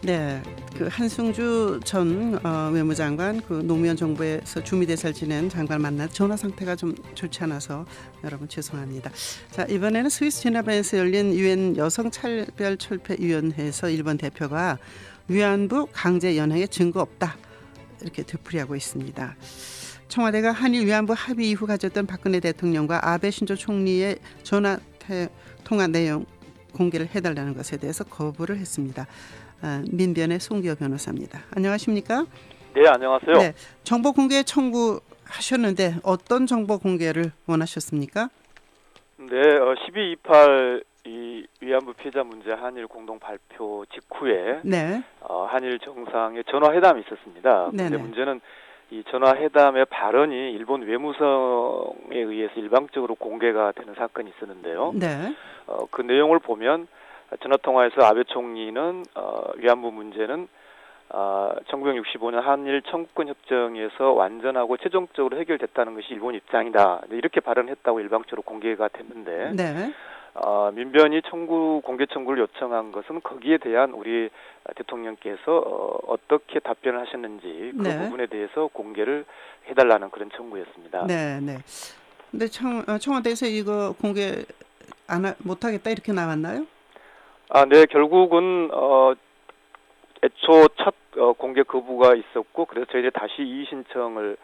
네, 그 한승주 전 외무장관 그 노무현 정부에서 주미대사를 지낸 장관 만나 전화 상태가 좀 좋지 않아서 여러분 죄송합니다. 자, 이번에는 스위스 제네바에서 열린 유엔 여성차별철폐위원회에서 일본 대표가 위안부 강제 연행의 증거 없다 이렇게 되풀이하고 있습니다. 청와대가 한일 위안부 합의 이후 가졌던 박근혜 대통령과 아베 신조 총리의 전화 통화 내용 공개를 해달라는 것에 대해서 거부를 했습니다. 민변의 송기호 변호사입니다. 안녕하십니까? 네, 안녕하세요. 네, 정보 공개 청구하셨는데 어떤 정보 공개를 원하셨습니까? 네, 12.28 이 위안부 피해자 문제 한일 공동 발표 직후에 네. 한일 정상의 전화회담이 있었습니다. 그런데 문제는 이 전화회담의 발언이 일본 외무성에 의해서 일방적으로 공개가 되는 사건이 있었는데요. 네. 그 내용을 보면 전화통화에서 아베 총리는 위안부 문제는 1965년 한일 청구권 협정에서 완전하고 최종적으로 해결됐다는 것이 일본 입장이다. 이렇게 발언했다고 일방적으로 공개가 됐는데 네. 민변이 공개 청구를 요청한 것은 거기에 대한 우리 대통령께서 어떻게 답변을 하셨는지 그 부분에 대해서 공개를 해달라는 그런 청구였습니다. 네, 네. 근데 청와대에서 이거 공개 못하겠다 이렇게 나왔나요? 네, 결국은 애초 첫 공개 거부가 있었고 그래서 저희들이 다시 이의 신청을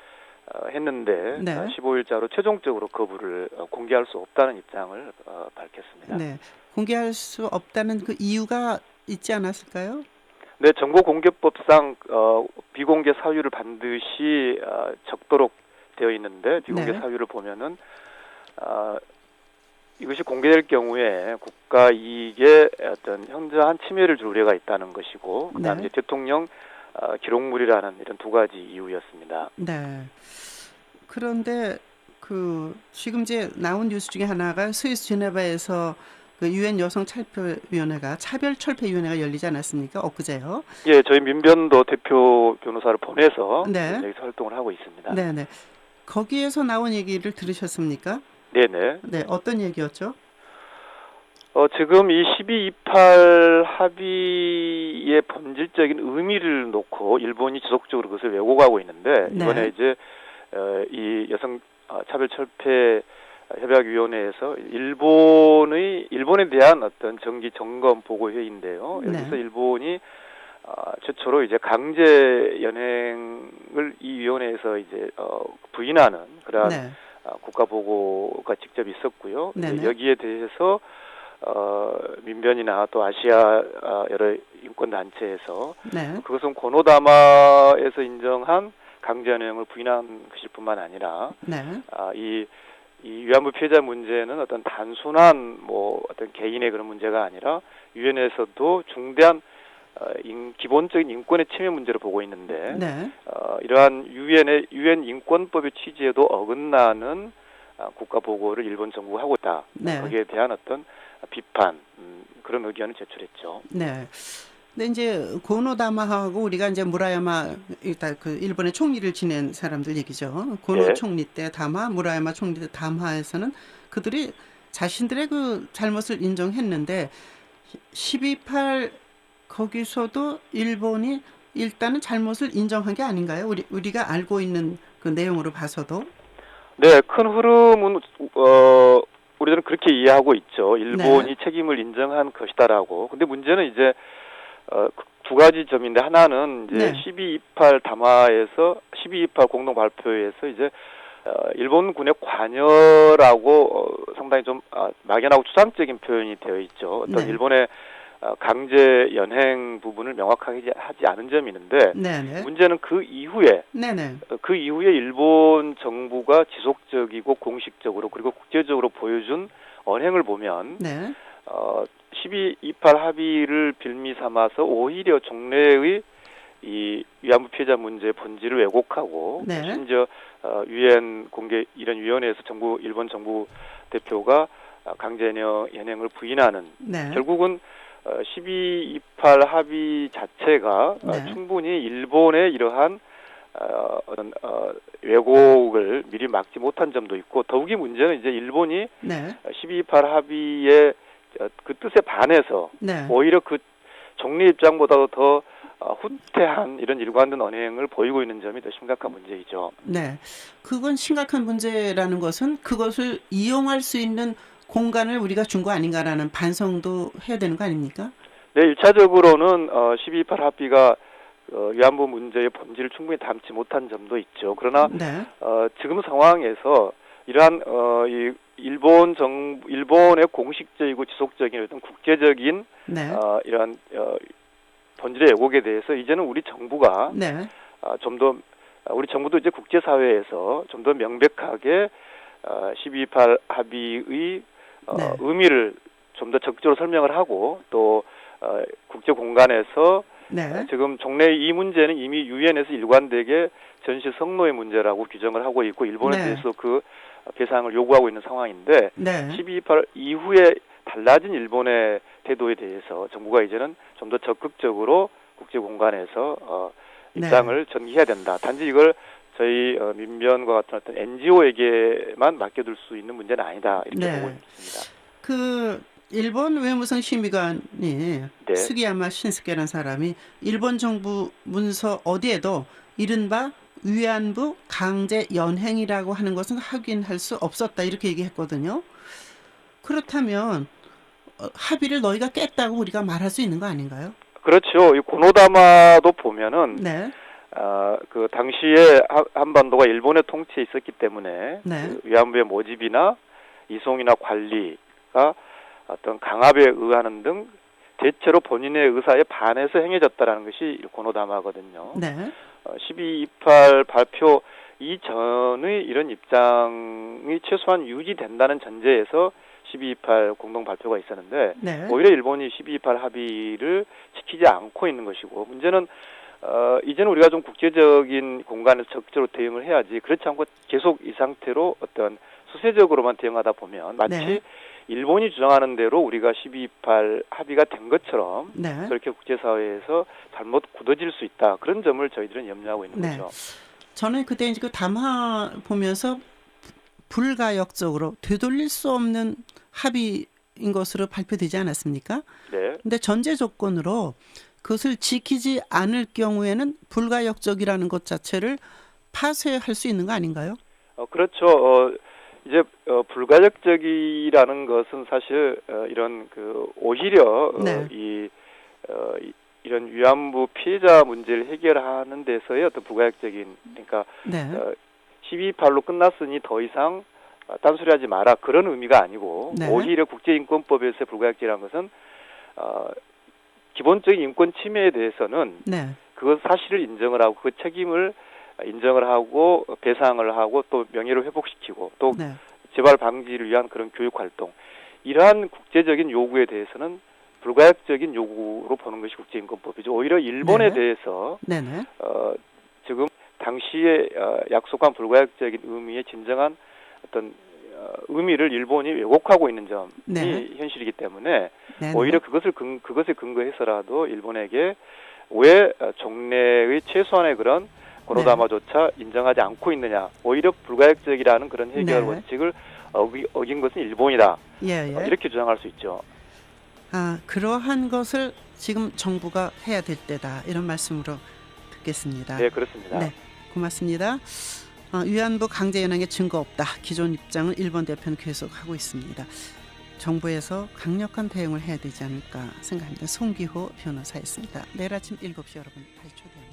했는데 15일자로 최종적으로 거부를 공개할 수 없다는 입장을 밝혔습니다. 네, 공개할 수 없다는 그 이유가 있지 않았을까요? 네, 정보공개법상 비공개 사유를 반드시 적도록 되어 있는데 비공개 사유를 보면은 이것이 공개될 경우에 국가 이익에 어떤 현저한 침해를 줄 우려가 있다는 것이고 그다음에 대통령 기록물이라는 이런 두 가지 이유였습니다. 네. 그런데 지금 이제 나온 뉴스 중에 하나가 스위스 제네바에서 그 유엔 여성차별위원회가 차별철폐위원회가 열리지 않았습니까? 엊그제요. 예, 저희 민변도 대표 변호사를 보내서 여기서 활동을 하고 있습니다. 네. 거기에서 나온 얘기를 들으셨습니까? 네네. 네, 어떤 얘기였죠? 지금 이 12.28 합의의 본질적인 의미를 놓고 일본이 지속적으로 그것을 왜곡하고 있는데 이번에 이제 이 여성 차별철폐 협약위원회에서 일본에 대한 어떤 정기 점검 보고 회의인데요. 여기서 일본이 최초로 이제 강제 연행을 이 위원회에서 이제 부인하는 그러한 국가 보고가 직접 있었고요. 여기에 대해서 민변이나 또 아시아 여러 인권 단체에서 그것은 고노다마에서 인정한 강제연행을 부인한 것일 뿐만 아니라 이 위안부 피해자 문제는 어떤 단순한 어떤 개인의 그런 문제가 아니라 유엔에서도 중대한 기본적인 인권의 침해 문제로 보고 있는데 이러한 유엔 인권법의 취지에도 어긋나는 국가 보고를 일본 정부가 하고 있다. 거기에 대한 어떤 비판 그런 의견을 제출했죠. 네. 근데 이제 고노다마하고 우리가 이제 무라야마 일단 그 일본의 총리를 지낸 사람들 얘기죠. 고노 총리 때 다마, 무라야마 총리 때 다마에서는 그들이 자신들의 그 잘못을 인정했는데 12.28 거기서도 일본이 일단은 잘못을 인정한 게 아닌가요? 우리가 알고 있는 그 내용으로 봐서도. 네, 큰 흐름은 우리들은 그렇게 이해하고 있죠. 일본이 책임을 인정한 것이다라고. 근데 문제는 이제 두 가지 점인데 하나는 이제 12.28 담화에서 12.28 공동 발표에서 이제 일본군의 관여라고 상당히 좀 막연하고 추상적인 표현이 되어 있죠. 어떤 일본의 강제 연행 부분을 명확하게 하지 않은 점이 있는데 문제는 그 이후에 일본 정부가 지속적이고 공식적으로 그리고 국제적으로 보여준 언행을 보면 12.28 합의를 빌미 삼아서 오히려 종래의 이 위안부 피해자 문제의 본질을 왜곡하고 심지어 유엔 공개 이런 위원회에서 일본 정부 대표가 강제 연행을 부인하는 결국은 12.28 합의 자체가 충분히 일본의 이러한 어떤 왜곡을 미리 막지 못한 점도 있고 더욱이 문제는 이제 일본이 12.28 합의의 그 뜻에 반해서 오히려 그 총리 입장보다도 더 후퇴한 이런 일관된 언행을 보이고 있는 점이 더 심각한 문제이죠. 네, 그건 심각한 문제라는 것은 그것을 이용할 수 있는 공간을 우리가 준 거 아닌가라는 반성도 해야 되는 거 아닙니까? 네, 1차적으로는 12.28 합의가 위안부 문제의 본질을 충분히 담지 못한 점도 있죠. 그러나 네. 지금 상황에서 이러한 이 일본의 공식적이고 지속적인 어떤 국제적인 네. 이러한 본질의 왜곡에 대해서 이제는 우리 정부가 네. 좀 더 우리 정부도 이제 국제사회에서 좀 더 명백하게 12.28 합의의 네. 의미를 좀 더 적극적으로 설명을 하고 또 국제 공간에서 네. 지금 종래 이 문제는 이미 유엔에서 일관되게 전시 성노예 문제라고 규정을 하고 있고 일본에 네. 대해서 그 배상을 요구하고 있는 상황인데 네. 12.28 이후에 달라진 일본의 태도에 대해서 정부가 이제는 좀 더 적극적으로 국제 공간에서 입장을 네. 전개해야 된다. 단지 이걸 저희 민변과 같은 어떤 NGO에게만 맡겨둘 수 있는 문제는 아니다. 이렇게 네. 보고 있습니다. 그 일본 외무성 심의관이 네. 스기야마 신스케라는 사람이 일본 정부 문서 어디에도 이른바 위안부 강제 연행이라고 하는 것은 확인할 수 없었다 이렇게 얘기했거든요. 그렇다면 합의를 너희가 깼다고 우리가 말할 수 있는 거 아닌가요? 그렇죠. 이 고노다마도 보면은 네. 그 당시에 한반도가 일본의 통치에 있었기 때문에 네. 그 위안부의 모집이나 이송이나 관리가 어떤 강압에 의하는 등 대체로 본인의 의사에 반해서 행해졌다라는 것이 고노다마거든요. 네. 12.28 발표 이전의 이런 입장이 최소한 유지된다는 전제에서 12.28 공동 발표가 있었는데 네. 오히려 일본이 12.28 합의를 지키지 않고 있는 것이고 문제는 이제는 우리가 좀 국제적인 공간에서 적극적으로 대응을 해야지 그렇지 않고 계속 이 상태로 어떤 수세적으로만 대응하다 보면 마치 네. 일본이 주장하는 대로 우리가 12.28 합의가 된 것처럼 네. 그렇게 국제사회에서 잘못 굳어질 수 있다. 그런 점을 저희들은 염려하고 있는 네. 거죠. 저는 그때 이제 그 담화 보면서 불가역적으로 되돌릴 수 없는 합의인 것으로 발표되지 않았습니까? 네. 근데 전제 조건으로 그것을 지키지 않을 경우에는 불가역적이라는 것 자체를 파쇄할 수 있는 거 아닌가요? 그렇죠. 이제 불가역적이라는 것은 사실 이런 오히려 네. 이런 위안부 피해자 문제를 해결하는 데서의 어떤 불가역적인 그러니까 네. 12.28로 끝났으니 더 이상 딴소리하지 마라 그런 의미가 아니고 네. 오히려 국제인권법에서의 불가역적이라는 것은 기본적인 인권 침해에 대해서는 네. 그 사실을 인정을 하고 그 책임을 인정을 하고 배상을 하고 또 명예를 회복시키고 또 네. 재발 방지를 위한 그런 교육 활동 이러한 국제적인 요구에 대해서는 불가역적인 요구로 보는 것이 국제인권법이죠. 오히려 일본에 네. 대해서 네네. 지금 당시에 약속한 불가역적인 의미의 진정한 어떤 의미를 일본이 왜곡하고 있는 점이 네. 현실이기 때문에 네네. 오히려 그것에 근거해서라도 일본에게 왜 종래의 최소한의 그런 고노다마조차 인정하지 않고 있느냐. 오히려 불가역적이라는 그런 해결 네. 원칙을 어긴 것은 일본이다. 예, 예. 이렇게 주장할 수 있죠. 그러한 것을 지금 정부가 해야 될 때다. 이런 말씀으로 듣겠습니다. 네, 그렇습니다. 네, 고맙습니다. 위안부 강제 연행의 증거 없다. 기존 입장을 일본 대표는 계속하고 있습니다. 정부에서 강력한 대응을 해야 되지 않을까 생각합니다. 송기호 변호사였습니다. 내일 아침 7시 여러분 다시 초대합니다.